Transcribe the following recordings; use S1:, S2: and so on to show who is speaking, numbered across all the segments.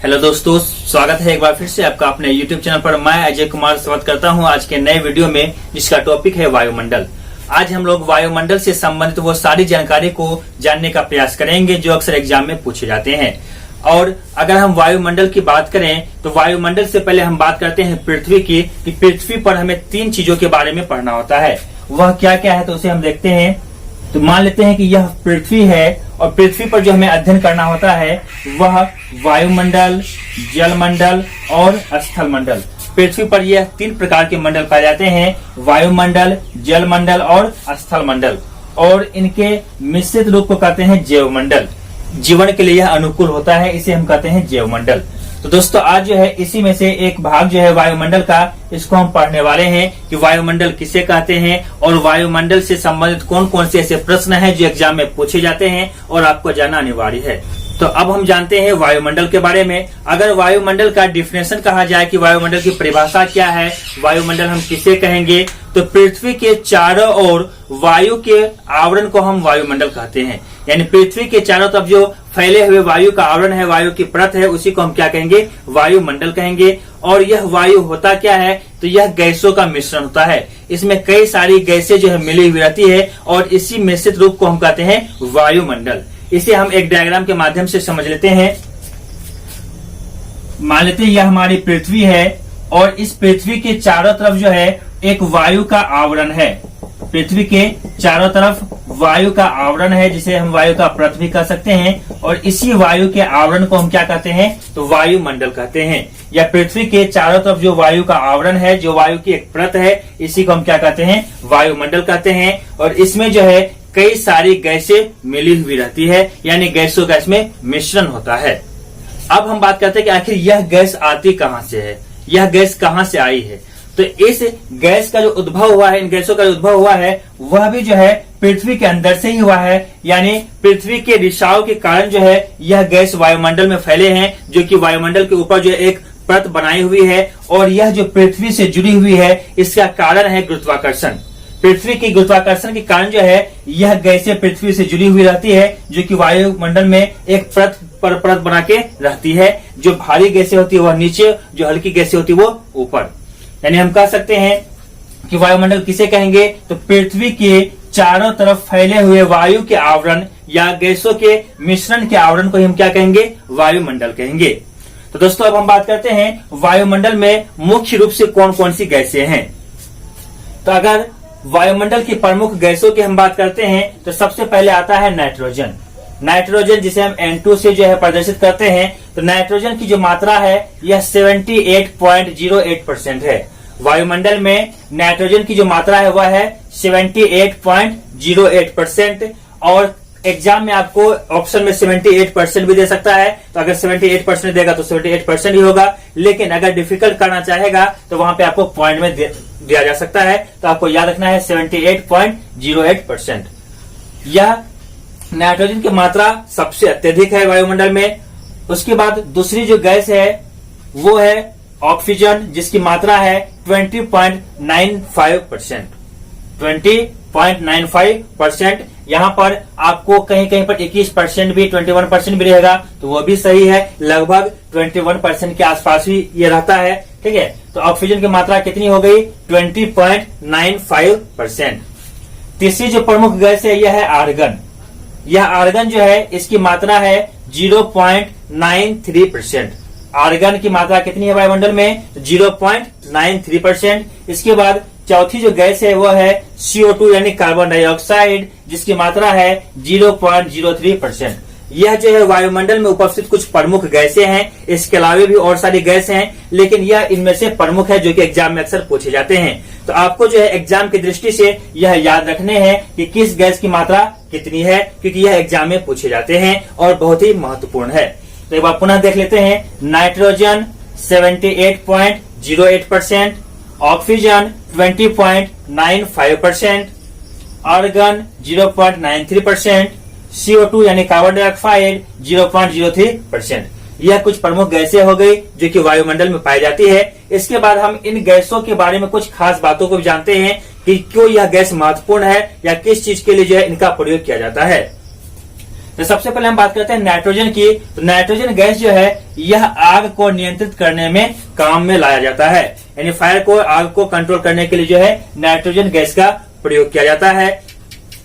S1: Hello दोस्तों, स्वागत है एक बार फिर से आपका अपने YouTube चैनल पर। मैं अजय कुमार स्वागत करता हूं आज के नए वीडियो में, जिसका टॉपिक है वायुमंडल। आज हम लोग वायुमंडल से संबंधित वो सारी जानकारी को जानने का प्रयास करेंगे जो अक्सर एग्जाम में पूछे जाते हैं। और अगर हम वायुमंडल की बात करें तो वायुमंडल से पहले हम बात करते हैं पृथ्वी की, कि पृथ्वी पर हमें 3 चीजों के बारे में पढ़ना होता है। वह क्या क्या है तो उसे हम देखते हैं। तो मान लेते हैं कि यह पृथ्वी है और पृथ्वी पर जो हमें अध्ययन करना होता है वह वायुमंडल, जलमंडल और स्थलमंडल। पृथ्वी पर यह 3 प्रकार के मंडल पाए जाते हैं, वायुमंडल, जलमंडल और स्थलमंडल। और इनके मिश्रित रूप को कहते हैं जैवमंडल। जीवन के लिए यह अनुकूल होता है, इसे हम कहते हैं जैवमंडल। तो दोस्तों आज जो है इसी में से एक भाग जो है वायुमंडल का, इसको हम पढ़ने वाले हैं कि वायुमंडल किसे कहते हैं और वायुमंडल से संबंधित कौन कौन से ऐसे प्रश्न हैं जो एग्जाम में पूछे जाते हैं और आपको जानना अनिवार्य है। तो अब हम जानते हैं वायुमंडल के बारे में। अगर वायुमंडल का डिफिनेशन कहा जाए कि वायुमंडल की परिभाषा क्या है, वायुमंडल हम किसे कहेंगे, तो पृथ्वी के चारों ओर वायु के आवरण को हम वायुमंडल कहते हैं। यानी पृथ्वी के चारों तरफ जो फैले हुए वायु का आवरण है, वायु की परत है, उसी को हम क्या कहेंगे, वायुमंडल कहेंगे। और यह वायु होता क्या है, तो यह गैसों का मिश्रण होता है। इसमें कई सारी गैसें जो है मिली हुई रहती है और इसी मिश्रित रूप को हम कहते हैं वायुमंडल। इसे हम एक डायग्राम के माध्यम से समझ लेते हैं। मान लेते हैं यह हमारी पृथ्वी है और इस पृथ्वी के चारों तरफ जो है एक वायु का आवरण है। पृथ्वी के चारों तरफ वायु का आवरण है, जिसे हम वायु का परत भी कह सकते हैं। और इसी वायु के आवरण को हम क्या कहते हैं, तो वायुमंडल कहते हैं। या पृथ्वी के चारों तरफ जो वायु का आवरण है, जो वायु की एक परत है, इसी को हम क्या कहते हैं, वायुमंडल कहते हैं। और इसमें जो है कई सारी गैसें मिली हुई रहती है, यानी गैसों का इसमें मिश्रण होता है। अब हम बात करते हैं कि आखिर यह गैस आती कहां से है, यह गैस कहां से आई है। तो इस गैस का जो उद्भव हुआ है, इन गैसों का जो उद्भव हुआ है, वह भी जो है पृथ्वी के अंदर से ही हुआ है। यानी पृथ्वी के रिसाव के कारण जो है यह गैस वायुमंडल में फैले हैं, जो कि वायुमंडल के ऊपर जो एक परत बनाई हुई है। और यह जो पृथ्वी से जुड़ी हुई है, इसका कारण है गुरुत्वाकर्षण। पृथ्वी की गुरुत्वाकर्षण के कारण जो है यह गैसें पृथ्वी से जुड़ी हुई रहती है, जो कि वायुमंडल में एक परत पर परत बना के रहती है। जो भारी गैसें होती है वह नीचे, जो हल्की गैसें होती है वो ऊपर। यानी हम कह सकते हैं कि वायुमंडल किसे कहेंगे, तो पृथ्वी के चारों तरफ फैले हुए वायु के आवरण या गैसों के मिश्रण के आवरण को हम क्या कहेंगे, वायुमंडल कहेंगे। तो दोस्तों अब हम बात करते हैं वायुमंडल में मुख्य रूप से कौन कौन सी गैसें हैं। तो अगर वायुमंडल की प्रमुख गैसों की हम बात करते हैं तो सबसे पहले आता है नाइट्रोजन। नाइट्रोजन जिसे हम N2 से जो है प्रदर्शित करते हैं। तो नाइट्रोजन की जो मात्रा है यह 78.08% है। वायुमंडल में नाइट्रोजन की जो मात्रा है वह है 78.08%। और एग्जाम में आपको ऑप्शन में 78% भी दे सकता है। तो अगर 78% देगा तो 78% ही होगा, लेकिन अगर डिफिकल्ट करना चाहेगा तो वहां पे आपको पॉइंट में दिया जा सकता है। तो आपको याद रखना है 78.08%। यह नाइट्रोजन की मात्रा सबसे अत्यधिक है वायुमंडल में। उसके बाद दूसरी जो गैस है वो है ऑक्सीजन, जिसकी मात्रा है 20.95%। 20.95%। यहाँ पर आपको कहीं कहीं पर 21% भी, 21% भी रहेगा, तो वो भी सही है। लगभग 21% के आसपास ही ये रहता है। ठीक है, तो ऑक्सीजन की मात्रा कितनी हो गई, 20.95%। तीसरी जो प्रमुख गैस है यह है आर्गन। यह आर्गन जो है इसकी मात्रा है 0.93%। आर्गन की मात्रा कितनी है वायुमंडल में, 0.93%। इसके बाद चौथी जो गैस है वो है CO2 यानी कार्बन डाइऑक्साइड, जिसकी मात्रा है 0.03%। यह जो है वायुमंडल में उपस्थित कुछ प्रमुख गैसें हैं। इसके अलावा भी और सारी गैस हैं, लेकिन यह इनमें से प्रमुख है जो कि एग्जाम में अक्सर पूछे जाते हैं। तो आपको जो है एग्जाम की दृष्टि से यह याद रखने हैं कि किस गैस की मात्रा कितनी है, क्योंकि यह एग्जाम में पूछे जाते हैं और बहुत ही महत्वपूर्ण है। तो एक बार पुनः देख लेते हैं। नाइट्रोजन 78.08%, ऑक्सीजन 20.95%, आर्गन 0.93%, CO2 यानी कार्बन डाइऑक्साइड 0.03%। यह कुछ प्रमुख गैसें हो गई जो कि वायुमंडल में पाई जाती है। इसके बाद हम इन गैसों के बारे में कुछ खास बातों को भी जानते हैं कि क्यों यह गैस महत्वपूर्ण है या किस चीज के लिए जो है इनका प्रयोग किया जाता है। तो सबसे पहले हम बात करते हैं नाइट्रोजन की। तो नाइट्रोजन गैस जो है यह आग को नियंत्रित करने में काम में लाया जाता है, यानी फायर को, आग को कंट्रोल करने के लिए जो है नाइट्रोजन गैस का प्रयोग किया जाता है,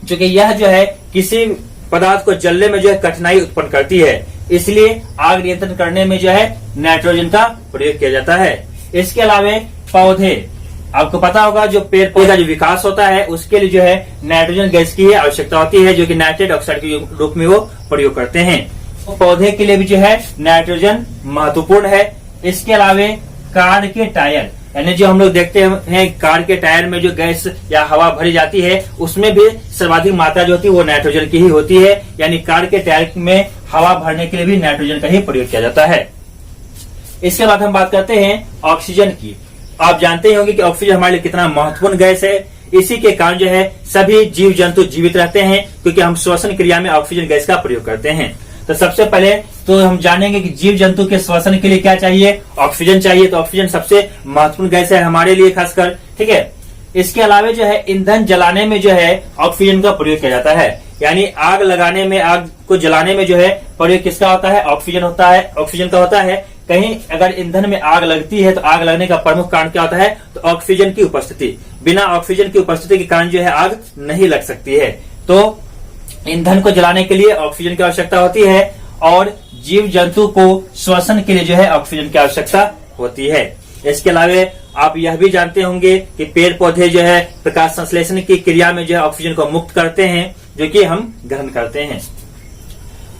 S1: क्योंकि यह जो है किसी पदार्थ को जलने में जो है कठिनाई उत्पन्न करती है, इसलिए आग नियंत्रण करने में जो है नाइट्रोजन का प्रयोग किया जाता है। इसके अलावा पौधे, आपको पता होगा जो पेड़ पौधा जो विकास होता है उसके लिए जो है नाइट्रोजन गैस की आवश्यकता होती है, जो कि नाइट्रेट ऑक्साइड के रूप में वो प्रयोग करते हैं। तो पौधे के लिए भी जो है नाइट्रोजन महत्वपूर्ण है। इसके अलावा कार के टायर, यानी जो हम लोग देखते हैं कार के टायर में जो गैस या हवा भरी जाती है उसमें भी सर्वाधिक मात्रा जो होती है वो नाइट्रोजन की ही होती है, यानी कार के टायर में हवा भरने के लिए भी नाइट्रोजन का ही प्रयोग किया जाता है। इसके बाद हम बात करते हैं ऑक्सीजन की। आप जानते ही होंगे कि ऑक्सीजन हमारे लिए कितना महत्वपूर्ण गैस है। इसी के कारण जो है सभी जीव जंतु जीवित रहते हैं, क्योंकि हम श्वसन क्रिया में ऑक्सीजन गैस का प्रयोग करते हैं। तो सबसे पहले तो हम जानेंगे कि जीव जंतु के श्वसन के लिए क्या चाहिए, ऑक्सीजन चाहिए। तो ऑक्सीजन सबसे महत्वपूर्ण गैस है हमारे लिए खासकर, ठीक है। इसके अलावा जो है ईंधन जलाने में जो है ऑक्सीजन का प्रयोग किया जाता है, यानी आग लगाने में, आग को जलाने में जो है प्रयोग किसका होता है, ऑक्सीजन होता है, ऑक्सीजन का होता है। कहीं अगर ईंधन में आग लगती है तो आग लगने का प्रमुख कारण क्या होता है, तो ऑक्सीजन की उपस्थिति। बिना ऑक्सीजन की उपस्थिति के कारण जो है आग नहीं लग सकती है। तो ईंधन को जलाने के लिए ऑक्सीजन की आवश्यकता होती है, और जीव जंतु को श्वसन के लिए जो है ऑक्सीजन की आवश्यकता होती है। इसके अलावा आप यह भी जानते होंगे कि पेड़ पौधे जो है प्रकाश संश्लेषण की क्रिया में जो है ऑक्सीजन को मुक्त करते हैं, जो कि हम ग्रहण करते हैं।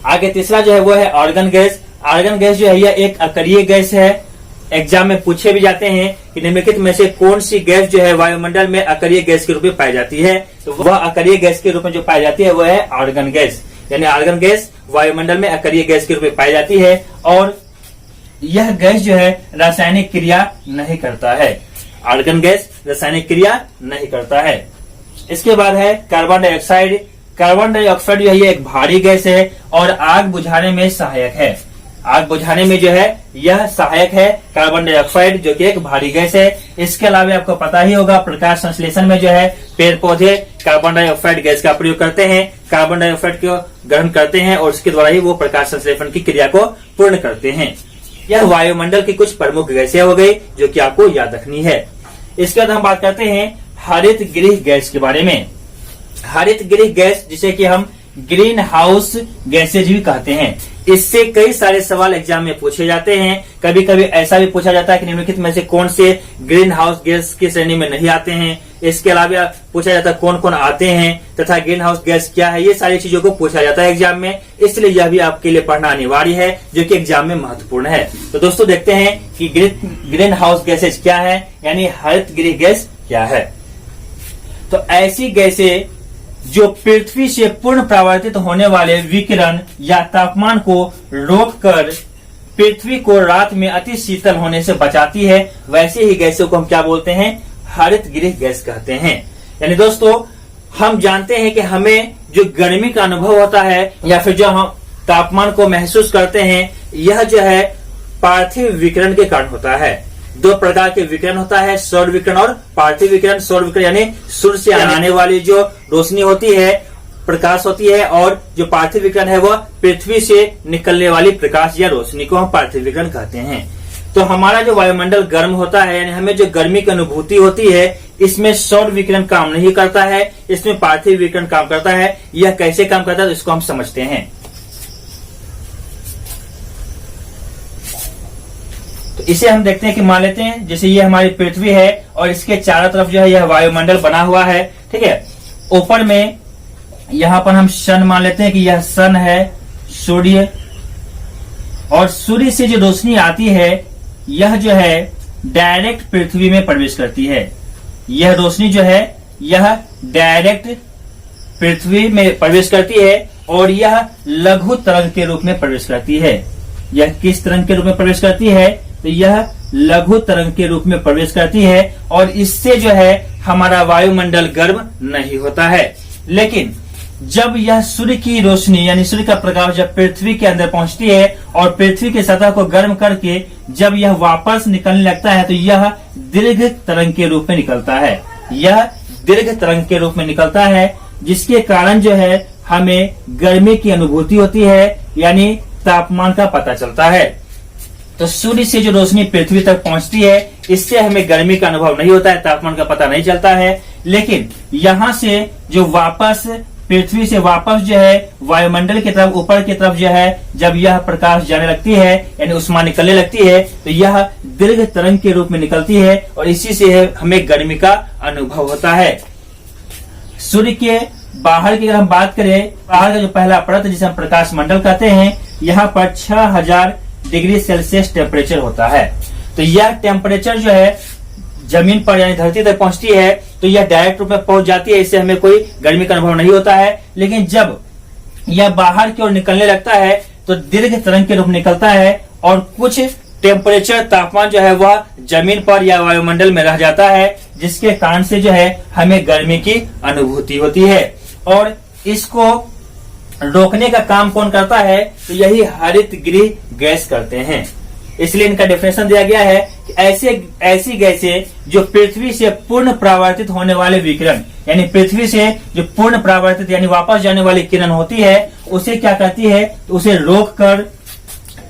S1: आगे तीसरा जो है वो है आर्गन गैस। आर्गन गैस जो है यह एक अकरीय गैस है। एग्जाम में पूछे भी जाते हैं कि निम्नलिखित में से कौन सी गैस जो है वायुमंडल में अकरीय गैस के रूप में पाई जाती है। तो वह अकरीय गैस के रूप में जो पाई जाती है वह है आर्गन गैस, यानी आर्गन गैस वायुमंडल में अकरीय गैस के रूप में पाई जाती है, और यह गैस जो है रासायनिक क्रिया नहीं करता है। आर्गन गैस रासायनिक क्रिया नहीं करता है। इसके बाद है कार्बन डाइऑक्साइड। कार्बन डाइऑक्साइड जो है ये एक भारी गैस है और आग बुझाने में सहायक है। आग बुझाने में जो है यह सहायक है कार्बन डाइऑक्साइड, जो कि एक भारी गैस है। इसके अलावा आपको पता ही होगा प्रकाश संश्लेषण में जो है पेड़ पौधे कार्बन डाइऑक्साइड गैस का प्रयोग करते हैं, कार्बन डाइऑक्साइड को ग्रहण करते हैं और उसके द्वारा ही वो प्रकाश संश्लेषण की क्रिया को पूर्ण करते हैं। यह वायुमंडल की कुछ प्रमुख गैसें हो गई जो कि आपको याद रखनी है। इसके बाद हम बात करते हैं हरित गृह गैस के बारे में। हरित गृह गैस जिसे कि हम ग्रीन हाउस गैसेज भी कहते हैं, इससे कई सारे सवाल एग्जाम में पूछे जाते हैं। कभी कभी ऐसा भी पूछा जाता है कि निम्नलिखित में से कौन से ग्रीन हाउस गैस की श्रेणी में नहीं आते हैं। इसके अलावा पूछा जाता है कौन कौन आते हैं तथा ग्रीन हाउस गैस क्या है, ये सारी चीजों को पूछा जाता है एग्जाम में, इसलिए यह भी आपके लिए पढ़ना अनिवार्य है, जो कि एग्जाम में महत्वपूर्ण है। तो दोस्तों देखते हैं कि ग्रीन हाउस गैसेज क्या है, यानी हरित गृह गैस क्या है। तो ऐसी गैसें जो पृथ्वी से पूर्ण परावर्तित होने वाले विकिरण या तापमान को रोककर पृथ्वी को रात में अति शीतल होने से बचाती है, वैसे ही गैसों को हम क्या बोलते हैं, हरित गृह गैस कहते हैं। यानी दोस्तों हम जानते हैं कि हमें जो गर्मी का अनुभव होता है या फिर जो हम तापमान को महसूस करते हैं, यह जो है पार्थिव विकिरण के कारण होता है। दो प्रकार के विकिरण होता है, सौर विकिरण और पार्थिव विकिरण। सौर विकिरण यानी सूर्य से आने वाली जो रोशनी होती है, प्रकाश होती है, और जो पार्थिव विकिरण है वह पृथ्वी से निकलने वाली प्रकाश या रोशनी को हम पार्थिव विकिरण कहते हैं। तो हमारा जो वायुमंडल गर्म होता है, यानी हमें जो गर्मी की अनुभूति होती है, इसमें सौर विकिरण काम नहीं करता है, इसमें पार्थिव विकिरण काम करता है। यह कैसे काम करता है तो इसको हम समझते हैं। तो इसे हम देखते हैं कि मान लेते हैं जैसे ये हमारी पृथ्वी है और इसके चारों तरफ जो है यह वायुमंडल बना हुआ है, ठीक है। ऊपर में यहां पर हम सन मान लेते हैं कि यह सन है, सूर्य, और सूर्य से जो रोशनी आती है यह जो है डायरेक्ट पृथ्वी में प्रवेश करती है। यह रोशनी जो है यह डायरेक्ट पृथ्वी में प्रवेश करती है और यह लघु तरंग के रूप में प्रवेश करती है। यह किस तरंग के रूप में प्रवेश करती है, तो यह लघु तरंग के रूप में प्रवेश करती है, और इससे जो है हमारा वायुमंडल गर्म नहीं होता है। लेकिन जब यह सूर्य की रोशनी यानी सूर्य का प्रकाश जब पृथ्वी के अंदर पहुंचती है और पृथ्वी की सतह को गर्म करके जब यह वापस निकलने लगता है, तो यह दीर्घ तरंग के रूप में निकलता है। यह दीर्घ तरंग के रूप में निकलता है, जिसके कारण जो है हमें गर्मी की अनुभूति होती है, यानी तापमान का पता चलता है। तो सूर्य से जो रोशनी पृथ्वी तक पहुंचती है, इससे हमें गर्मी का अनुभव नहीं होता है, तापमान का पता नहीं चलता है। लेकिन यहाँ से जो वापस पृथ्वी से वापस जो है वायुमंडल की तरफ, ऊपर की तरफ जो है, जब यह प्रकाश जाने लगती है, यानी उष्मा निकलने लगती है, तो यह दीर्घ तरंग के रूप में निकलती है और इसी से हमें गर्मी का अनुभव होता है। सूर्य के बाहर की अगर हम बात करें, बाहर का जो पहला परत जिसे हम प्रकाश मंडल कहते हैं, यहाँ पर 6000 डिग्री सेल्सियस टेम्परेचर होता है। तो यह टेम्परेचर जो है जमीन पर यानी धरती तक पहुंचती है तो यह डायरेक्ट रूप में पहुंच जाती है, इससे हमें कोई गर्मी का अनुभव नहीं होता है। लेकिन जब यह बाहर की ओर निकलने लगता है तो दीर्घ तरंग के रूप में निकलता है और कुछ टेम्परेचर, तापमान जो है वह जमीन पर या वायुमंडल में रह जाता है, जिसके कारण से जो है हमें गर्मी की अनुभूति होती है। और इसको रोकने का काम कौन करता है? तो यही हरित गृह गैस करते हैं। इसलिए इनका डेफिनेशन दिया गया है कि ऐसी गैसें जो पृथ्वी से पूर्ण परावर्तित होने वाले विकिरण, यानी पृथ्वी से जो पूर्ण परावर्तित यानी वापस जाने वाली किरण होती है, उसे क्या कहती है? तो उसे रोककर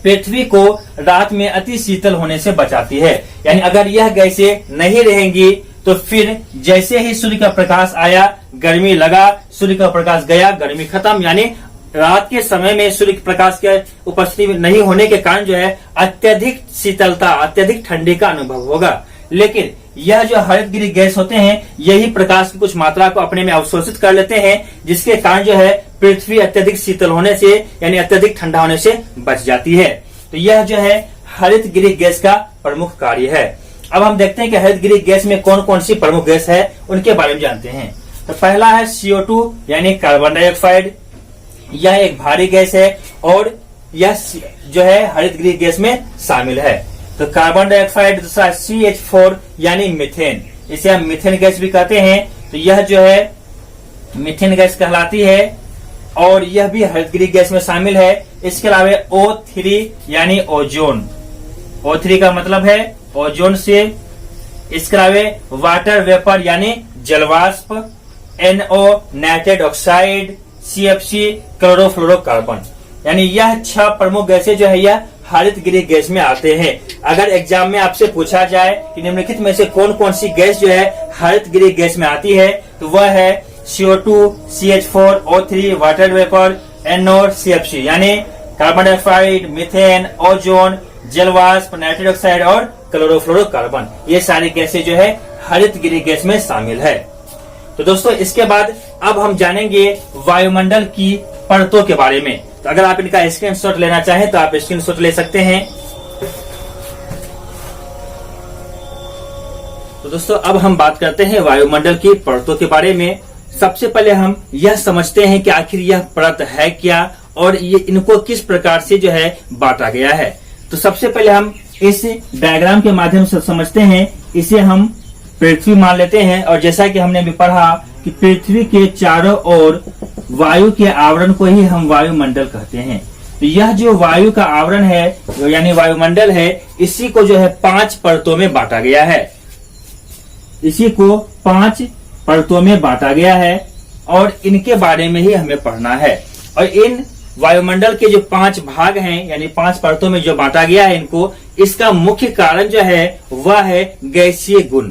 S1: पृथ्वी को रात में अति शीतल होने से बचाती है। यानी अगर यह गैसें नहीं रहेंगी तो फिर जैसे ही सूर्य का प्रकाश आया गर्मी लगा, सूर्य का प्रकाश गया गर्मी खत्म। यानी रात के समय में सूर्य के प्रकाश के उपस्थिति नहीं होने के कारण जो है अत्यधिक शीतलता, अत्यधिक ठंडी का अनुभव होगा। लेकिन यह जो हरित गृह गैस होते हैं, यही प्रकाश की कुछ मात्रा को अपने में अवशोषित कर लेते हैं, जिसके कारण जो है पृथ्वी अत्यधिक शीतल होने से यानी अत्यधिक ठंडा होने से बच जाती है। तो यह जो है हरित गृह गैस का प्रमुख कार्य है। अब हम देखते हैं कि हरित गृह गैस में कौन कौन सी प्रमुख गैस है, उनके बारे में जानते हैं। तो पहला है CO2 यानी कार्बन डाइऑक्साइड। यह एक भारी गैस है और यह जो है हरित गृह गैस में शामिल है। तो कार्बन डाइऑक्साइड, दूसरा CH4 यानी मीथेन, इसे हम मीथेन गैस भी कहते हैं। तो यह जो है मीथेन गैस कहलाती है और यह भी हरित गृह गैस में शामिल है। इसके अलावा O3 यानी ओजोन, O3 का मतलब है ओजोन से। इसके अलावा वाटर वेपर यानी जलवाष्प, NO nitrate oxide, CFC chlorofluorocarbon, यानी यह 6 प्रमुख गैसें जो है यह हरित गृह गैस में आते हैं। अगर एग्जाम में आपसे पूछा जाए कि निम्नलिखित में से कौन कौन सी गैस जो है हरित गृह गैस में आती है, तो वह है CO2, CH4, O3, water vapour, NO, CFC यानी कार्बन डाइऑक्साइड, मीथेन, ओजोन, जलवाष्प, नाइट्रेट ऑक्साइड और क्लोरोफ्लोरोकार्बन। ये सारी गैसें जो है हरित गृह गैस में शामिल है। तो दोस्तों इसके बाद अब हम जानेंगे वायुमंडल की परतों के बारे में। तो अगर आप इनका स्क्रीनशॉट लेना चाहें तो आप स्क्रीनशॉट ले सकते हैं। तो दोस्तों अब हम बात करते हैं वायुमंडल की परतों के बारे में। सबसे पहले हम यह समझते हैं कि आखिर यह परत है क्या और ये इनको किस प्रकार से जो है बांटा गया है। तो सबसे पहले हम इस डायग्राम के माध्यम से समझते हैं। इसे हम पृथ्वी मान लेते हैं और जैसा कि हमने भी पढ़ा कि पृथ्वी के चारों ओर वायु के आवरण को ही हम वायुमंडल कहते हैं। तो यह जो वायु का आवरण है यानी वायुमंडल है, इसी को जो है 5 परतों में बांटा गया है। इसी को 5 परतों में बांटा गया है और इनके बारे में ही हमें पढ़ना है। और इन वायुमंडल के जो 5 भाग हैं यानी 5 परतों में जो बांटा गया है इनको, इसका मुख्य कारण जो है वह है गैसीय गुण।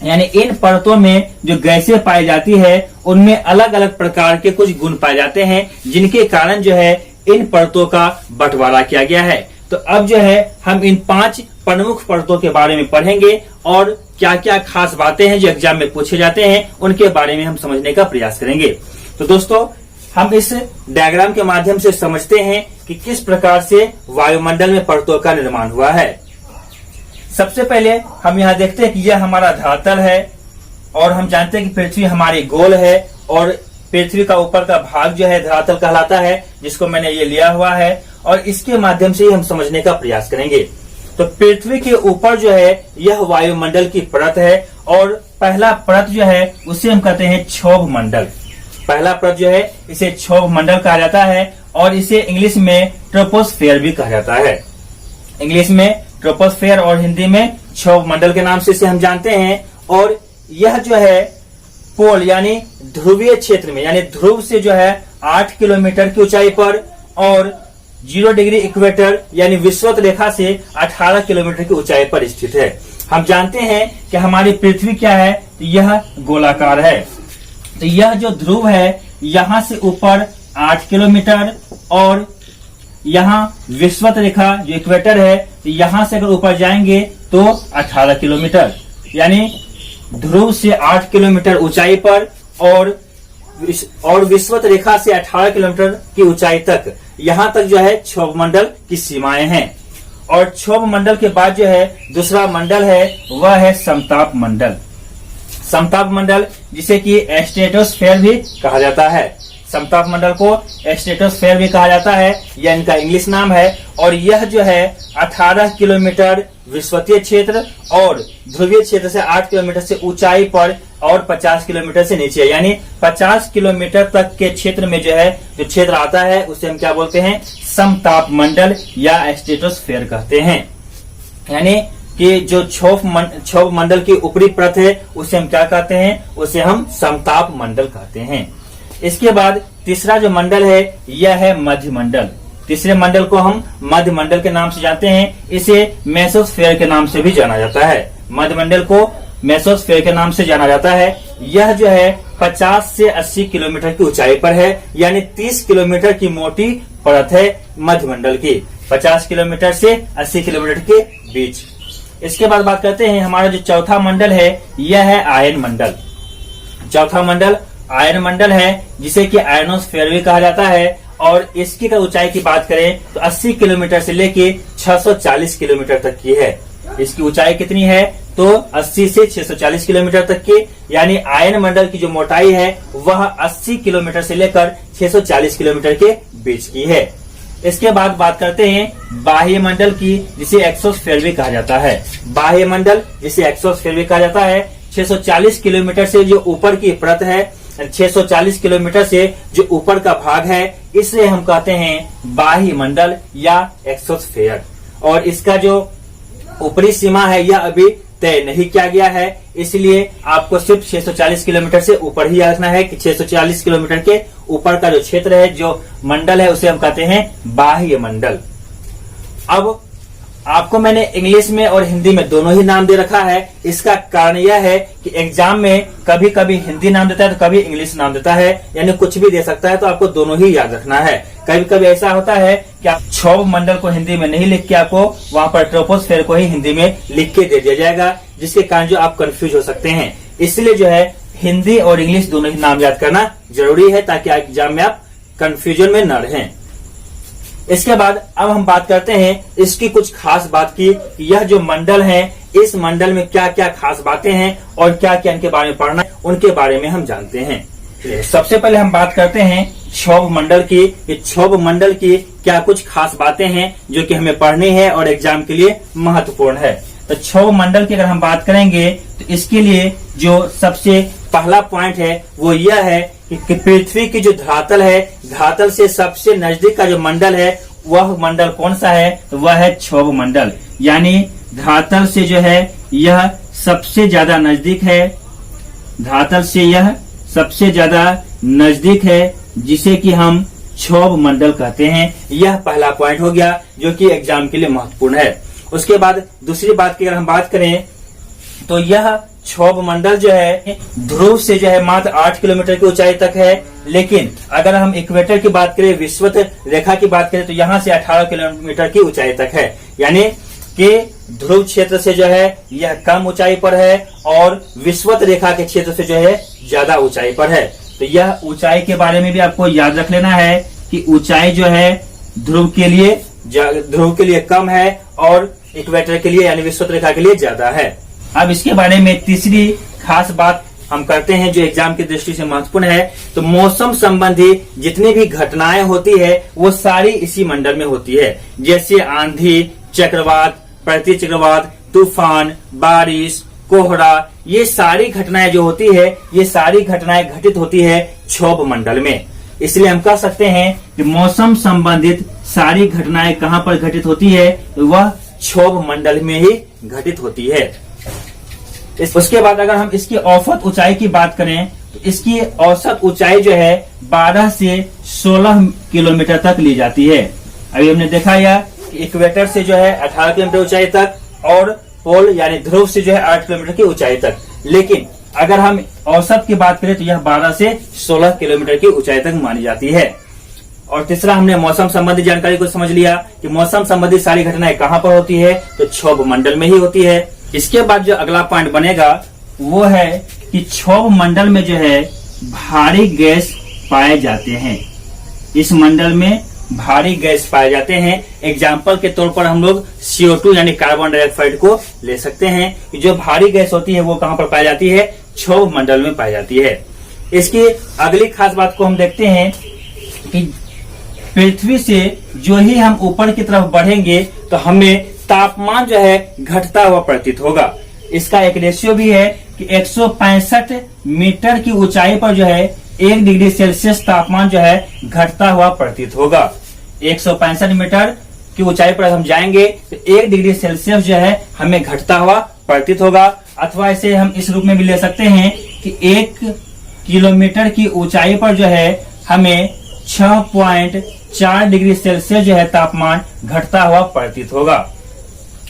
S1: यानी इन परतों में जो गैसें पाई जाती है उनमें अलग अलग प्रकार के कुछ गुण पाए जाते हैं, जिनके कारण जो है इन परतों का बंटवारा किया गया है। तो अब जो है हम इन 5 प्रमुख परतों के बारे में पढ़ेंगे और क्या क्या खास बातें हैं जो एग्जाम में पूछे जाते हैं उनके बारे में हम समझने का प्रयास करेंगे। तो दोस्तों हम इस डायग्राम के माध्यम से समझते हैं कि किस प्रकार से वायुमंडल में परतों का निर्माण हुआ है। सबसे पहले हम यहाँ देखते हैं कि यह हमारा धरातल है और हम जानते हैं कि पृथ्वी हमारी गोल है और पृथ्वी का ऊपर का भाग जो है धरातल कहलाता है, जिसको मैंने ये लिया हुआ है और इसके माध्यम से ही हम समझने का प्रयास करेंगे। तो पृथ्वी के ऊपर जो है यह वायुमंडल की परत है और पहला परत जो है उसे हम कहते हैं क्षोभ मंडल। पहला परत जो है इसे क्षोभ मंडल कहा जाता है और इसे इंग्लिश में ट्रोपोस्फेयर भी कहा जाता है। इंग्लिश में ट्रोपोस्फेयर और हिंदी में क्षोभ मंडल के नाम से इसे हम जानते हैं। और यह जो है पोल यानी ध्रुवीय क्षेत्र में यानी ध्रुव से जो है 8 किलोमीटर की ऊंचाई पर और 0 डिग्री इक्वेटर यानी विषुवत रेखा से 18 किलोमीटर की ऊंचाई पर स्थित है। हम जानते हैं कि हमारी पृथ्वी क्या है, तो यह गोलाकार है। तो यह जो ध्रुव है यहाँ से ऊपर 8 किलोमीटर और यहाँ विषुवत रेखा जो इक्वेटर है, तो यहाँ से अगर ऊपर जाएंगे तो 18 किलोमीटर, यानी ध्रुव से 8 किलोमीटर ऊंचाई पर और विषुवत रेखा से 18 किलोमीटर की ऊंचाई तक, यहाँ तक जो है क्षोभ मंडल की सीमाएं हैं। और क्षोभ मंडल के बाद जो है दूसरा मंडल है वह है समताप मंडल। समताप मंडल जिसे कि स्ट्रेटोस्फेयर भी कहा जाता है। समताप मंडल को स्ट्रेटोस्फेयर भी कहा जाता है, यह इनका इंग्लिश नाम है। और यह जो है 18 किलोमीटर विषुवतीय क्षेत्र और ध्रुवीय क्षेत्र से 8 किलोमीटर से ऊंचाई पर और 50 किलोमीटर से नीचे, यानी 50 किलोमीटर तक के क्षेत्र में जो है जो क्षेत्र आता है उसे हम क्या बोलते हैं, समताप मंडल या स्ट्रेटोस्फेयर कहते हैं। यानी कि जो क्षोभ मंडल की ऊपरी परत है उसे हम क्या कहते हैं, उसे हम समताप मंडल कहते हैं। इसके बाद तीसरा जो मंडल है यह है मध्य मंडल। तीसरे मंडल को हम मध्य मंडल के नाम से जानते हैं, इसे मेसोस्फेयर के नाम से भी जाना जाता है। मध्य मंडल को मेसोस्फेयर के नाम से जाना जाता है। यह जो है 50 से 80 किलोमीटर की ऊंचाई पर है, यानी 30 किलोमीटर की मोटी परत है मध्य मंडल की, 50 किलोमीटर से 80 किलोमीटर के बीच। इसके बाद बात करते हैं हमारा जो चौथा मंडल है यह है आयन मंडल। चौथा मंडल आयन मंडल है जिसे कि आयनोस्फेयर भी कहा जाता है। और इसकी का ऊंचाई की बात करें तो 80 किलोमीटर से लेके 640 किलोमीटर तक की है। इसकी ऊंचाई कितनी है, तो 80 से 640 किलोमीटर तक की, यानी आयन मंडल की जो मोटाई है वह 80 किलोमीटर से लेकर 640 किलोमीटर के बीच की है। इसके बाद बात करते हैं बाह्य मंडल की, जिसे एक्सोस्फेयर भी कहा जाता है। बाह्य मंडल जिसे एक्सोस्फेयर भी कहा जाता है, 640 किलोमीटर से जो ऊपर की परत है, 640 किलोमीटर से जो ऊपर का भाग है, इसे हम कहते हैं बाह्य मंडल या एक्सोस्फेयर। और इसका जो ऊपरी सीमा है यह अभी तय नहीं किया गया है, इसलिए आपको सिर्फ 640 किलोमीटर से ऊपर ही रखना है कि 640 किलोमीटर के ऊपर का जो क्षेत्र है, जो मंडल है, उसे हम कहते हैं बाह्य मंडल। अब आपको मैंने इंग्लिश में और हिंदी में दोनों ही नाम दे रखा है। इसका कारण यह है कि एग्जाम में कभी कभी हिंदी नाम देता है तो कभी इंग्लिश नाम देता है, यानी कुछ भी दे सकता है, तो आपको दोनों ही याद रखना है। कभी कभी ऐसा होता है कि आप क्षोभ मंडल को हिंदी में नहीं लिख के आपको वहां पर ट्रोपोस्फेयर को ही हिंदी में लिख के दे दिया जाएगा, जिसके कारण जो आप कंफ्यूज हो सकते हैं। इसलिए जो है हिंदी और इंग्लिश दोनों ही नाम याद करना जरूरी है, ताकि एग्जाम में आप कंफ्यूजन में न रहें। इसके बाद अब हम बात करते हैं इसकी कुछ खास बात की, यह जो मंडल है इस मंडल में क्या क्या खास बातें हैं और क्या क्या इनके बारे में पढ़ना है, उनके बारे में हम जानते हैं। सबसे पहले हम बात करते हैं क्षोभ मंडल की। क्षोभ मंडल की क्या कुछ खास बातें हैं जो कि हमें पढ़नी है और एग्जाम के लिए महत्वपूर्ण है। तो क्षोभ मंडल की अगर हम बात करेंगे तो इसके लिए जो सबसे पहला पॉइंट है वो यह है कि पृथ्वी की जो धरातल है, धरातल से सबसे नजदीक का जो मंडल है वह मंडल कौन सा है, तो वह है क्षोभ मंडल। यानी धरातल से जो है यह सबसे ज्यादा नजदीक है, धरातल से यह सबसे ज्यादा नजदीक है, जिसे कि हम क्षोभ मंडल कहते हैं। यह पहला पॉइंट हो गया जो कि एग्जाम के लिए महत्वपूर्ण है। उसके बाद दूसरी बात की अगर हम बात करें तो यह क्षोभ मंडल जो है ध्रुव से जो है मात्र 8 किलोमीटर की ऊंचाई तक है, लेकिन अगर हम इक्वेटर की बात करें, विषुवत रेखा की बात करें, तो यहाँ से 18 किलोमीटर की ऊंचाई तक है। यानी कि ध्रुव क्षेत्र से जो है यह कम ऊंचाई पर है और विषुवत रेखा के क्षेत्र से जो है ज्यादा ऊंचाई पर है। तो यह ऊंचाई के बारे में भी आपको याद रख लेना है कि ऊंचाई जो है ध्रुव के लिए कम है और इक्वेटर के लिए यानी विषुवत रेखा के लिए ज्यादा है। अब इसके बारे में तीसरी खास बात हम करते हैं जो एग्जाम की दृष्टि से महत्वपूर्ण है। तो मौसम संबंधी जितनी भी घटनाएं होती है वो सारी इसी मंडल में होती है, जैसे आंधी, चक्रवात, प्रति चक्रवात, तूफान, बारिश, कोहरा, ये सारी घटनाएं जो होती है, ये सारी घटनाएं घटित होती है क्षोभ मंडल में। इसलिए हम कह सकते हैं कि मौसम संबंधित सारी घटनाएं कहाँ पर घटित होती है, वह क्षोभ मंडल में ही घटित होती है। उसके बाद अगर हम इसकी औसत ऊंचाई की बात करें तो इसकी औसत ऊंचाई जो है 12 से 16 किलोमीटर तक ली जाती है। अभी हमने देखा यह कि इक्वेटर से जो है 18 किलोमीटर ऊंचाई तक और पोल यानी ध्रुव से जो है 8 किलोमीटर की ऊंचाई तक। लेकिन अगर हम औसत की बात करें तो यह 12 से 16 किलोमीटर की ऊंचाई तक मानी जाती है। और तीसरा, हमने मौसम संबंधी जानकारी को समझ लिया कि मौसम संबंधी सारी घटनाएं कहां पर होती है, तो क्षोभ मंडल में ही होती है। इसके बाद जो अगला पॉइंट बनेगा वो है कि क्षोभ मंडल में जो है भारी गैस पाए जाते हैं। इस मंडल में भारी गैस पाए जाते हैं। एग्जाम्पल के तौर पर हम लोग CO2 यानी कार्बन डाइऑक्साइड को ले सकते हैं कि जो भारी गैस होती है वो कहां पर पाई जाती है, क्षोभ मंडल में पाई जाती है। इसकी अगली खास बात को हम देखते हैं कि पृथ्वी से जो ही हम ऊपर की तरफ बढ़ेंगे तो हमें तापमान जो है घटता हुआ प्रतीत होगा। इसका एक रेशियो भी है कि 165 मीटर की ऊंचाई पर जो है 1 डिग्री सेल्सियस तापमान जो है घटता हुआ प्रतीत होगा। 165 मीटर की ऊंचाई पर हम जाएंगे तो 1 डिग्री सेल्सियस जो है हमें घटता हुआ प्रतीत होगा। अथवा इसे हम इस रूप में भी ले सकते हैं कि 1 किलोमीटर की ऊंचाई पर जो है हमें 6.4 डिग्री सेल्सियस जो है तापमान घटता हुआ प्रतीत होगा।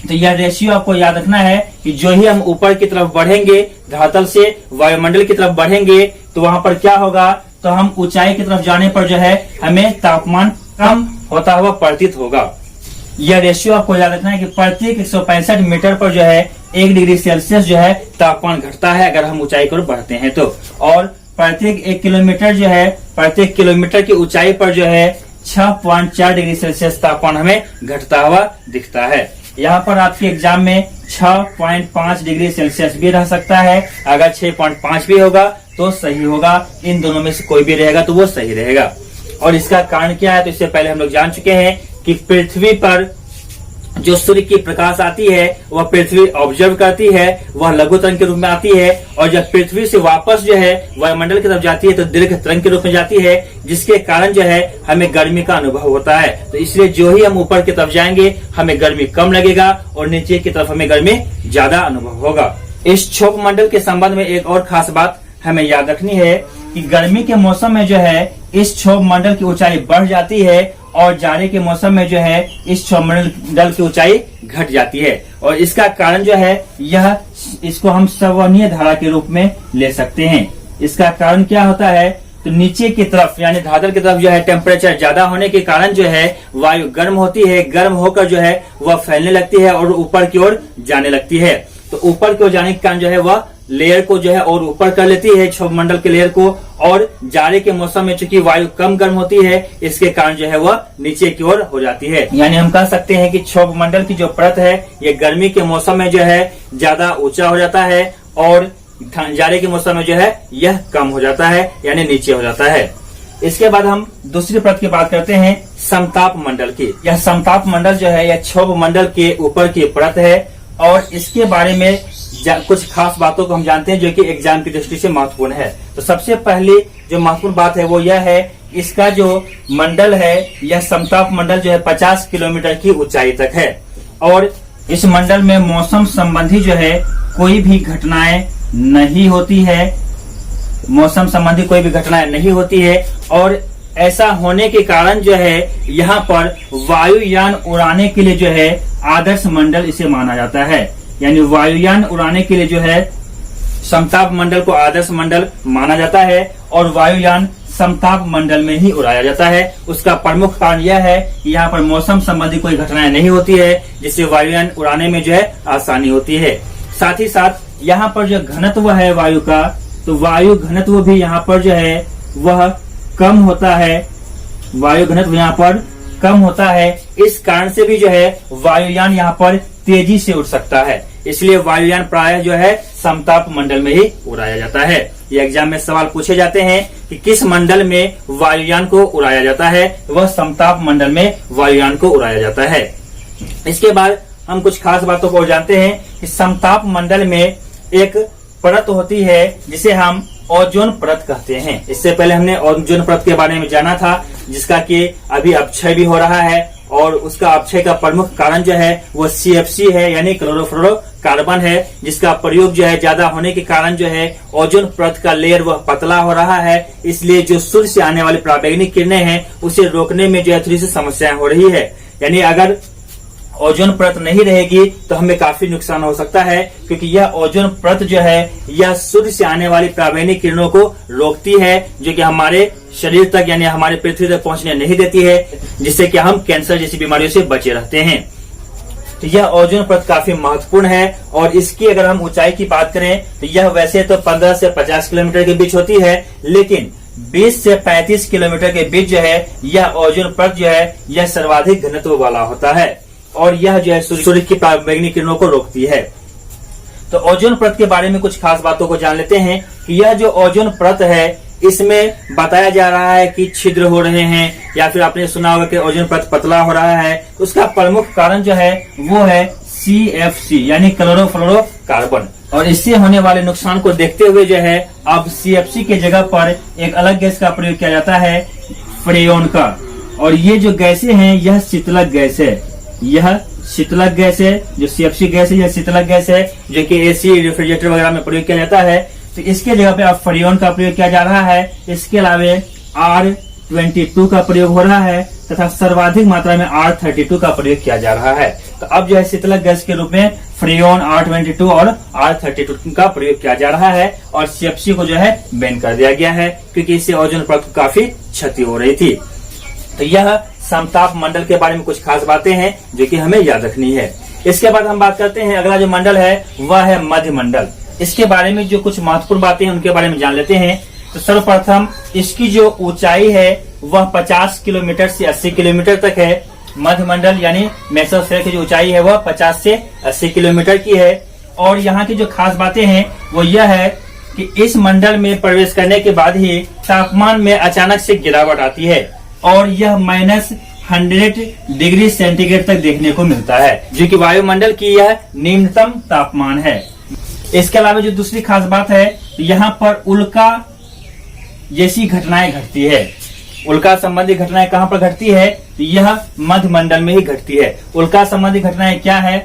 S1: तो यह रेशियो आपको याद रखना है कि जो ही हम ऊपर की तरफ बढ़ेंगे, धरातल से वायुमंडल की तरफ बढ़ेंगे, तो वहां पर क्या होगा, तो हम ऊंचाई की तरफ जाने पर जो है हमें तापमान कम होता हुआ प्रतीत होगा। यह रेशियो आपको याद रखना है कि प्रत्येक 165 मीटर पर जो है 1 डिग्री सेल्सियस जो है तापमान घटता है अगर हम ऊंचाई की ओर बढ़ते हैं तो। और प्रत्येक 1 किलोमीटर जो है, प्रत्येक किलोमीटर की ऊंचाई पर जो है 6.4 डिग्री सेल्सियस तापमान हमें घटता हुआ दिखता है। यहाँ पर आपके एग्जाम में 6.5 डिग्री सेल्सियस भी रह सकता है। अगर 6.5 भी होगा तो सही होगा। इन दोनों में से कोई भी रहेगा तो वो सही रहेगा। और इसका कारण क्या है, तो इससे पहले हम लोग जान चुके हैं कि पृथ्वी पर जो सूर्य की प्रकाश आती है वह पृथ्वी ऑब्जर्व करती है, वह लघु तरंग के रूप में आती है। और जब पृथ्वी से वापस जो है वायुमंडल की तरफ जाती है तो दीर्घ तरंग के रूप में जाती है, जिसके कारण जो है हमें गर्मी का अनुभव होता है। तो इसलिए जो ही हम ऊपर की तरफ जाएंगे हमें गर्मी कम लगेगा और नीचे की तरफ हमें गर्मी ज्यादा अनुभव होगा। इस क्षोभ मंडल के संबंध में एक और खास बात हमें याद रखनी है कि गर्मी के मौसम में जो है इस क्षोभ मंडल की ऊंचाई बढ़ जाती है और जाड़े के मौसम में जो है इस क्षोभ मंडल की ऊंचाई घट जाती है। और इसका कारण जो है यह, इसको हम संवहनीय धारा के रूप में ले सकते हैं। इसका कारण क्या होता है, तो नीचे की तरफ यानी धरातल की तरफ जो है टेम्परेचर ज्यादा होने के कारण जो है वायु गर्म होती है, गर्म होकर जो है वह फैलने लगती है और ऊपर की ओर जाने लगती है। तो ऊपर की ओर जाने के कारण जो है वह लेयर को जो है और ऊपर कर लेती है, क्षोभ मंडल के लेयर को। और जाड़े के मौसम में चूंकि वायु कम गर्म होती है, इसके कारण जो है वह नीचे की ओर हो जाती है। यानी हम कह सकते हैं कि क्षोभ मंडल की जो परत है ये गर्मी के मौसम में जो है ज्यादा ऊंचा हो जाता है और जाड़े के मौसम में जो है यह कम हो जाता है यानी नीचे हो जाता है। इसके बाद हम दूसरी परत की बात करते हैं समताप मंडल की। यह समताप मंडल जो है यह क्षोभ मंडल के ऊपर की परत है और इसके बारे में कुछ खास बातों को हम जानते हैं जो कि एग्जाम की दृष्टि से महत्वपूर्ण है। तो सबसे पहली जो महत्वपूर्ण बात है वो यह है, इसका जो मंडल है यह समताप मंडल जो है 50 किलोमीटर की ऊंचाई तक है। और इस मंडल में मौसम संबंधी जो है कोई भी घटनाएं नहीं होती है, मौसम संबंधी कोई भी घटनाएं नहीं होती है। और ऐसा होने के कारण जो है यहाँ पर वायुयान उड़ाने के लिए जो है आदर्श मंडल इसे माना जाता है। यानी वायुयान उड़ाने के लिए जो है समताप मंडल को आदर्श मंडल माना जाता है और वायुयान समताप मंडल में ही उड़ाया जाता है। उसका प्रमुख कारण यह है कि यहाँ पर मौसम संबंधी कोई घटनाएं नहीं होती है, जिससे वायुयान उड़ाने में जो है आसानी होती है। साथ ही साथ यहाँ पर जो घनत्व है वायु का, तो वायु घनत्व भी यहाँ पर जो है वह कम होता है। वायु घनत्व यहाँ पर कम होता है, इस कारण से भी जो है वायुयान यहाँ पर तेजी से उड़ सकता है। इसलिए वायुयान प्रायः जो है समताप मंडल में ही उड़ाया जाता है। ये एग्जाम में सवाल पूछे जाते हैं कि किस मंडल में वायुयान को उड़ाया जाता है, वह समताप मंडल में वायुयान को उड़ाया जाता है। इसके बाद हम कुछ खास बातों को जानते हैं कि समताप मंडल में एक परत होती है जिसे हम ओजोन परत कहते हैं। इससे पहले हमने ओजोन परत के बारे में जाना था, जिसका कि अभी अपक्षय भी हो रहा है और उसका अपक्षय का प्रमुख कारण जो है वो CFC है, यानी क्लोरोफ्लोरोकार्बन है, जिसका प्रयोग जो है ज्यादा होने के कारण जो है ओजोन परत का लेयर वह पतला हो रहा है। इसलिए जो सूर्य से आने वाली पराबैंगनी किरणें हैं उसे रोकने में जो है थोड़ी सी समस्याएं हो रही है। यानी अगर ओजोन परत नहीं रहेगी तो हमें काफी नुकसान हो सकता है, क्योंकि यह ओजोन परत जो है यह सूर्य से आने वाली पराबैंगनी किरणों को रोकती है, जो कि हमारे शरीर तक यानी हमारे पृथ्वी तक पहुंचने नहीं देती है, जिससे कि हम कैंसर जैसी बीमारियों से बचे रहते हैं। तो यह ओजोन परत काफी महत्वपूर्ण है। और इसकी अगर हम ऊंचाई की बात करें तो यह वैसे तो 15 से 50 किलोमीटर के बीच होती है, लेकिन 20 से 35 किलोमीटर के बीच जो है यह ओजोन परत जो है यह सर्वाधिक घनत्व वाला होता है, और यह जो है सूर्य की पराबैंगनी किरणों को रोकती है। तो ओजोन परत के बारे में कुछ खास बातों को जान लेते हैं कि यह जो ओजोन परत है इसमें बताया जा रहा है कि छिद्र हो रहे हैं, या फिर आपने सुना होगा कि ओजोन परत पतला हो रहा है। उसका प्रमुख कारण जो है वो है CFC यानी क्लोरोफ्लोरोकार्बन। और इससे होने वाले नुकसान को देखते हुए जो है अब CFC के जगह पर एक अलग गैस का प्रयोग किया जाता है, फ्रेयोन का। और ये जो गैसें हैं यह शीतलक गैस है, यह शीतलक गैस है। जो CFC गैस है यह शीतलक गैस है, जो कि AC रेफ्रिजरेटर वगैरह में प्रयोग किया जाता है। तो इसके जगह पे अब फ्रेयोन का प्रयोग किया जा रहा है। इसके अलावा R22 का प्रयोग हो रहा है तथा सर्वाधिक मात्रा में R32 का प्रयोग किया जा रहा है। तो अब जो है शीतलक गैस के रूप में फ्रेयोन, R22 और R32 का प्रयोग किया जा रहा है, और CFC को जो है बैन कर दिया गया है, क्योंकि इससे ओजोन परत को काफी क्षति हो रही थी। तो यह समताप मंडल के बारे में कुछ खास बातें हैं जो कि हमें याद रखनी है। इसके बाद हम बात करते हैं, अगला जो मंडल है वह है मध्य मंडल। इसके बारे में जो कुछ महत्वपूर्ण बातें हैं उनके बारे में जान लेते हैं। तो सर्वप्रथम इसकी जो ऊंचाई है वह 50 किलोमीटर से 80 किलोमीटर तक है। मध्य मंडल यानी मेसोस्फीयर की जो ऊंचाई है वह 50 से 80 किलोमीटर की है। और यहाँ की जो खास बातें हैं वो यह है कि इस मंडल में प्रवेश करने के बाद ही तापमान में अचानक से गिरावट आती है, और यह -100 डिग्री सेंटीग्रेड तक देखने को मिलता है, जो कि वायुमंडल की यह निम्नतम तापमान है। इसके अलावा जो दूसरी खास बात है, यहाँ पर उल्का जैसी घटनाएं घटती है। उल्का संबंधी घटनाएं कहाँ पर घटती है? तो यह मध्य मंडल में ही घटती है। उल्का संबंधी घटनाएं क्या है?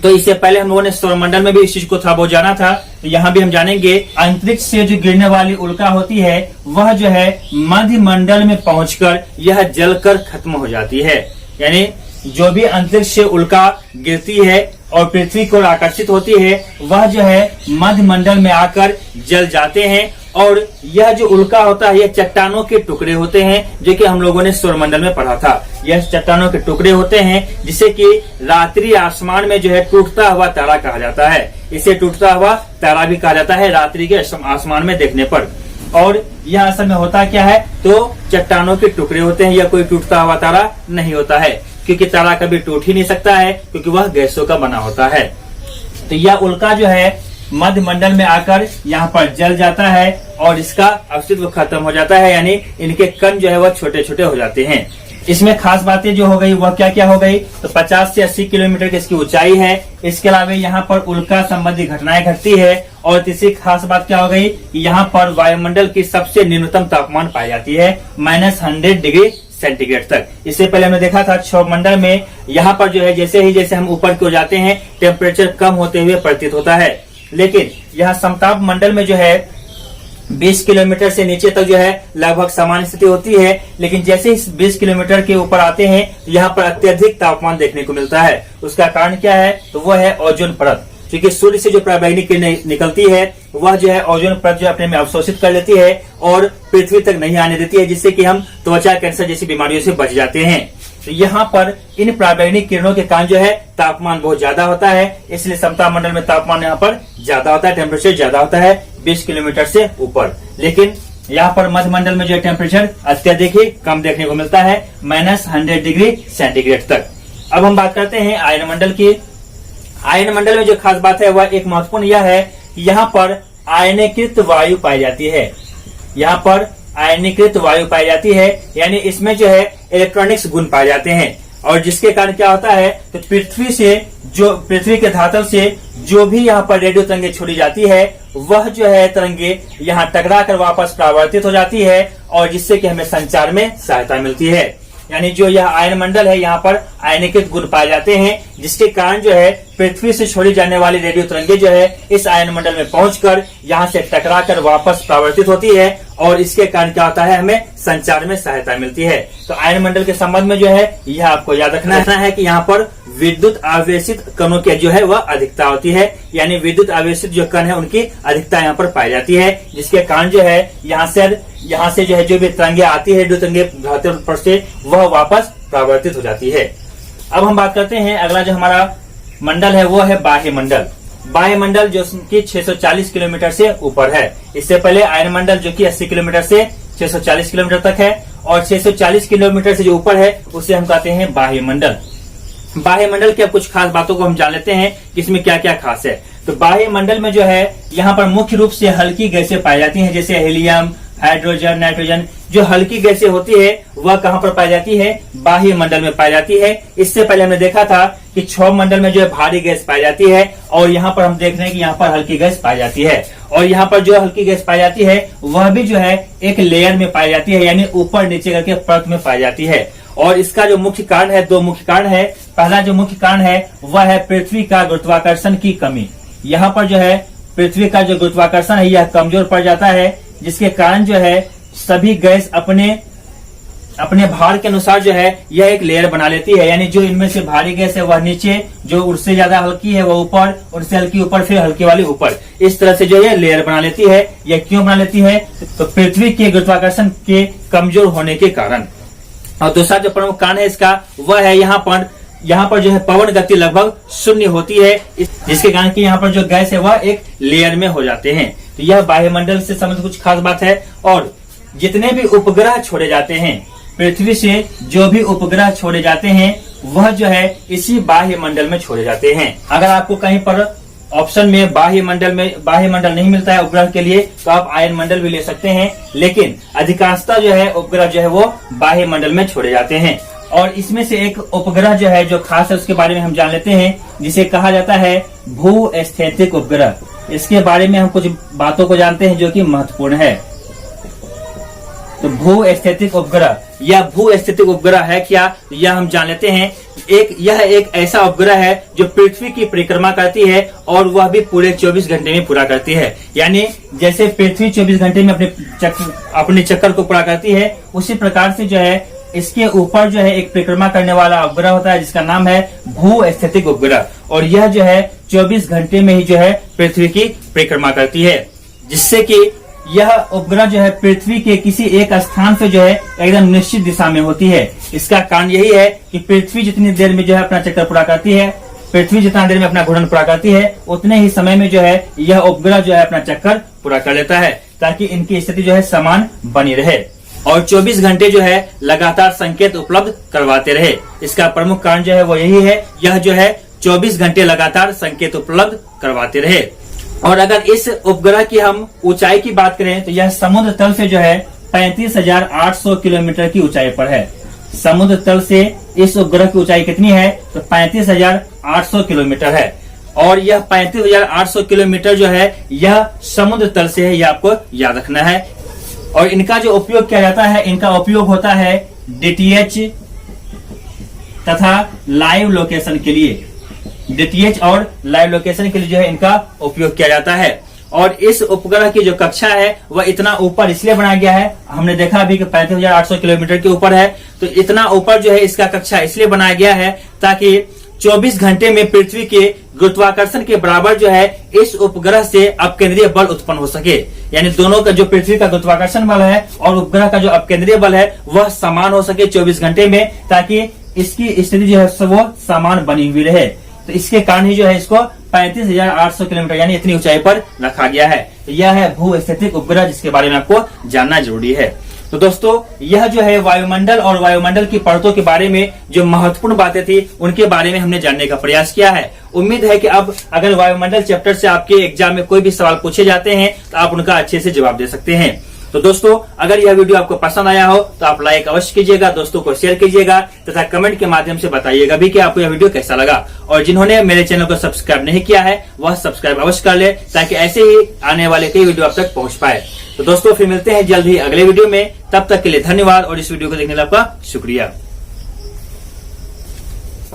S1: तो इससे पहले हम लोगों ने सौरमंडल में भी इस चीज को थोड़ा बहुत जाना था, तो यहाँ भी हम जानेंगे। अंतरिक्ष से जो गिरने वाली उल्का होती है वह जो है मध्य मंडल में पहुंचकर यह जलकर खत्म हो जाती है। यानी जो भी अंतरिक्ष से उल्का गिरती है और पृथ्वी को आकर्षित होती है वह जो है मध्य मंडल में आकर जल जाते हैं। और यह जो उल्का होता है यह चट्टानों के टुकड़े होते हैं, जो कि हम लोगों ने सौरमंडल में पढ़ा था। यह चट्टानों के टुकड़े होते हैं जिसे कि रात्रि आसमान में जो है टूटता हुआ तारा कहा जाता है। इसे टूटता हुआ तारा भी कहा जाता है रात्रि के आसमान में देखने पर। और यह असल में होता क्या है? तो चट्टानों के टुकड़े होते हैं, यह कोई टूटता हुआ तारा नहीं होता है, क्योंकि तारा कभी टूट ही नहीं सकता है, क्योंकि वह गैसों का बना होता है। तो यह उल्का जो है मध्य मंडल में आकर यहाँ पर जल जाता है और इसका अस्तित्व खत्म हो जाता है, यानी इनके कण जो है वह छोटे छोटे हो जाते हैं। इसमें खास बातें जो हो गई वह क्या क्या हो गई? तो 50 से 80 किलोमीटर की इसकी ऊंचाई है। इसके अलावा यहाँ पर उल्का संबंधी घटनाएं घटती है। और तीसरी खास बात क्या हो गई कि यहाँ पर वायुमंडल की सबसे न्यूनतम तापमान पाई जाती है, -100 डिग्री सेंटीग्रेड तक। इससे पहले हमने देखा था क्षोभमंडल में यहाँ पर जो है जैसे हम ऊपर की ओर जाते हैं टेम्परेचर कम होते हुए प्रतीत होता है, लेकिन यहाँ समताप मंडल में जो है 20 किलोमीटर से नीचे तक जो है लगभग सामान्य स्थिति होती है। लेकिन जैसे ही 20 किलोमीटर के ऊपर आते हैं यहाँ पर अत्यधिक तापमान देखने को मिलता है। उसका कारण क्या है? तो वह है ओजोन परत, क्योंकि सूर्य से जो पराबैंगनी किरणें निकलती है वह जो है ओजोन परत जो अपने में अवशोषित कर लेती है और पृथ्वी तक नहीं आने देती है, जिससे कि हम त्वचा कैंसर जैसी बीमारियों से बच जाते हैं। तो यहाँ पर इन पराबैंगनी किरणों के कारण जो है तापमान बहुत ज्यादा होता है, इसलिए समताप मंडल में तापमान यहाँ पर ज्यादा होता है, टेम्परेचर ज्यादा होता है 20 किलोमीटर से ऊपर। लेकिन यहाँ पर मध्य मंडल में जो है टेम्परेचर अत्यधिक ही कम देखने को मिलता है, -100 डिग्री सेंटीग्रेड तक। अब हम बात करते हैं आयन मंडल की। आयन मंडल में जो खास बात है वह एक महत्वपूर्ण यह है कि यहाँ पर आयनीकृत वायु पाई जाती है। यहाँ पर आयनीकृत वायु पाई जाती है, यानी इसमें जो है इलेक्ट्रॉनिक्स गुण पाए जाते हैं, और जिसके कारण क्या होता है? तो पृथ्वी के धरातल से जो भी यहाँ पर रेडियो तरंगे छोड़ी जाती है वह जो है तरंगे यहाँ टकरा कर वापस परावर्तित हो जाती है, और जिससे कि हमें संचार में सहायता मिलती है। यानी जो यह आयन मंडल है, यहाँ पर आयनिकृत गुण पाए जाते हैं, जिसके कारण जो है पृथ्वी से छोड़ी जाने वाली रेडियो तरंगे जो है इस आयन मंडल में पहुंचकर यहाँ से टकराकर वापस परावर्तित होती है और इसके कारण क्या होता है, हमें संचार में सहायता मिलती है। तो आयन मंडल के संबंध में जो है यह आपको याद रखना है कि यहाँ पर विद्युत आवेशित कणों की जो है वह अधिकता होती है, यानी विद्युत आवेशित जो कण है उनकी अधिकता यहाँ पर पाई जाती है, जिसके कारण जो है यहाँ से जो है जो भी तरंगे आती है, रेडियो तरंगे धरती पर से वह वापस परावर्तित हो जाती है। अब हम बात करते हैं अगला जो हमारा मंडल है वो है बाह्य मंडल। बाह्य मंडल जो कि 640 किलोमीटर से ऊपर है। इससे पहले आयन मंडल जो कि 80 किलोमीटर से 640 किलोमीटर तक है और 640 किलोमीटर से जो ऊपर है उसे हम कहते हैं बाह्य मंडल। बाह्य मंडल की अब कुछ खास बातों को हम जान लेते हैं कि इसमें क्या क्या खास है। तो बाह्य मंडल में जो है यहाँ पर मुख्य रूप से हल्की गैसें पाई जाती हैं, जैसे हीलियम, हाइड्रोजन, नाइट्रोजन। जो हल्की गैसें होती है वह कहाँ पर पाई जाती है, बाह्य मंडल में पाई जाती है। इससे पहले हमने देखा था कि क्षौभ मंडल में जो है भारी गैस पाई जाती है और यहाँ पर हम देख रहे हैं कि यहाँ पर हल्की गैस पाई जाती है। और यहाँ पर जो हल्की गैस पाई जाती है वह भी जो है एक लेयर में पाई जाती है, यानी ऊपर नीचे करके परत में पाई जाती है। और इसका जो मुख्य कारण है, दो मुख्य कारण है। पहला जो मुख्य कारण है वह है पृथ्वी का गुरुत्वाकर्षण की कमी। यहाँ पर जो है पृथ्वी का जो गुरुत्वाकर्षण है यह कमजोर पड़ जाता है, जिसके कारण जो है सभी गैस अपने भार के अनुसार जो है यह एक लेयर बना लेती है, यानी जो इनमें से भारी गैस है वह नीचे, जो उससे ज्यादा हल्की है वह ऊपर, उससे हल्की ऊपर, फिर हल्की वाली ऊपर। इस तरह से जो है लेयर बना लेती है। यह क्यों बना लेती है, तो पृथ्वी के गुरुत्वाकर्षण के कमजोर होने के कारण। और दूसरा जो प्रमुख कारण है इसका वह है यहाँ पर जो है पवन गति लगभग शून्य होती है, जिसके कारण कि यहाँ पर जो गैस है वह एक लेयर में हो जाते हैं। तो यह वायुमंडल से संबंधित कुछ खास बात है। और जितने भी उपग्रह छोड़े जाते हैं, पृथ्वी से जो भी उपग्रह छोड़े जाते हैं वह जो है इसी बाह्य मंडल में छोड़े जाते हैं। अगर आपको कहीं पर ऑप्शन में बाह्य मंडल नहीं मिलता है उपग्रह के लिए, तो आप आयन मंडल भी ले सकते हैं, लेकिन अधिकांशतः जो है उपग्रह जो है वो बाह्य मंडल में छोड़े जाते हैं। और इसमें से एक उपग्रह जो है जो खास है उसके बारे में हम जान लेते हैं, जिसे कहा जाता है भू-स्थैतिक उपग्रह। इसके बारे में हम कुछ बातों को जानते हैं जो कि महत्वपूर्ण है। तो भू-स्थैतिक उपग्रह, यह भू-स्थैतिक उपग्रह है क्या, यह हम जान लेते हैं। यह एक ऐसा उपग्रह है जो पृथ्वी की परिक्रमा करती है और वह भी पूरे 24 घंटे में पूरा करती है। यानी जैसे पृथ्वी 24 घंटे में अपने चक्कर को पूरा करती है, उसी प्रकार से जो है इसके ऊपर जो है एक परिक्रमा करने वाला उपग्रह होता है जिसका नाम है भू-स्थैतिक उपग्रह। और यह जो है 24 घंटे में ही जो है पृथ्वी की परिक्रमा करती है, जिससे कि यह उपग्रह जो है पृथ्वी के किसी एक स्थान से जो है एकदम निश्चित दिशा में होती है। इसका कारण यही है कि पृथ्वी जितनी देर में जो है अपना चक्कर पूरा करती है, पृथ्वी जितना देर में अपना घूर्णन पूरा करती है, उतने ही समय में जो है यह उपग्रह जो है अपना चक्कर पूरा कर लेता है, ताकि इनकी स्थिति जो है समान बनी रहे और 24 घंटे जो है लगातार संकेत उपलब्ध करवाते रहे। इसका प्रमुख कारण जो है वो यही है, यह जो है 24 घंटे लगातार संकेत उपलब्ध करवाते रहे। और अगर इस उपग्रह की हम ऊंचाई की बात करें तो यह समुद्र तल से जो है 35,800 किलोमीटर की ऊंचाई पर है। समुद्र तल से इस उपग्रह की ऊंचाई कितनी है, तो 35,800 किलोमीटर है। और यह 35,800 किलोमीटर जो है यह समुद्र तल से है, यह आपको याद रखना है। और इनका जो उपयोग किया जाता है, इनका उपयोग होता है डीटीएच तथा लाइव लोकेशन के लिए। डीटीएच और लाइव लोकेशन के लिए जो है इनका उपयोग किया जाता है। और इस उपग्रह की जो कक्षा है वह इतना ऊपर इसलिए बनाया गया है, हमने देखा अभी कि 35,800 किलोमीटर के ऊपर है, तो इतना ऊपर जो है इसका कक्षा इसलिए बनाया गया है ताकि 24 घंटे में पृथ्वी के गुरुत्वाकर्षण के बराबर जो है इस उपग्रह से अपकेंद्रीय बल उत्पन्न हो सके। यानी दोनों का जो पृथ्वी का गुरुत्वाकर्षण बल है और उपग्रह का जो अपकेंद्रीय बल है वह समान हो सके 24 घंटे में, ताकि इसकी स्थिति जो है वो समान बनी हुई रहे। तो इसके कारण ही जो है इसको 35,800 किलोमीटर यानी इतनी ऊंचाई पर रखा गया है। तो यह है भू-स्थैतिक उपग्रह, जिसके बारे में आपको जानना जरूरी है। तो दोस्तों यह जो है वायुमंडल और वायुमंडल की परतों के बारे में जो महत्वपूर्ण बातें थी उनके बारे में हमने जानने का प्रयास किया है। उम्मीद है कि अब अगर वायुमंडल चैप्टर से आपके एग्जाम में कोई भी सवाल पूछे जाते हैं तो आप उनका अच्छे से जवाब दे सकते हैं। तो दोस्तों अगर यह वीडियो आपको पसंद आया हो तो आप लाइक अवश्य कीजिएगा, दोस्तों को शेयर कीजिएगा तथा कमेंट के माध्यम से बताइएगा भी कि आपको यह वीडियो कैसा लगा। और जिन्होंने मेरे चैनल को सब्सक्राइब नहीं किया है वह सब्सक्राइब अवश्य कर ले, ताकि ऐसे ही आने वाले कई वीडियो आप तक पहुंच पाए। तो दोस्तों फिर मिलते हैं जल्द ही अगले वीडियो में, तब तक के लिए धन्यवाद और इस वीडियो को देखने के लिए आपका शुक्रिया।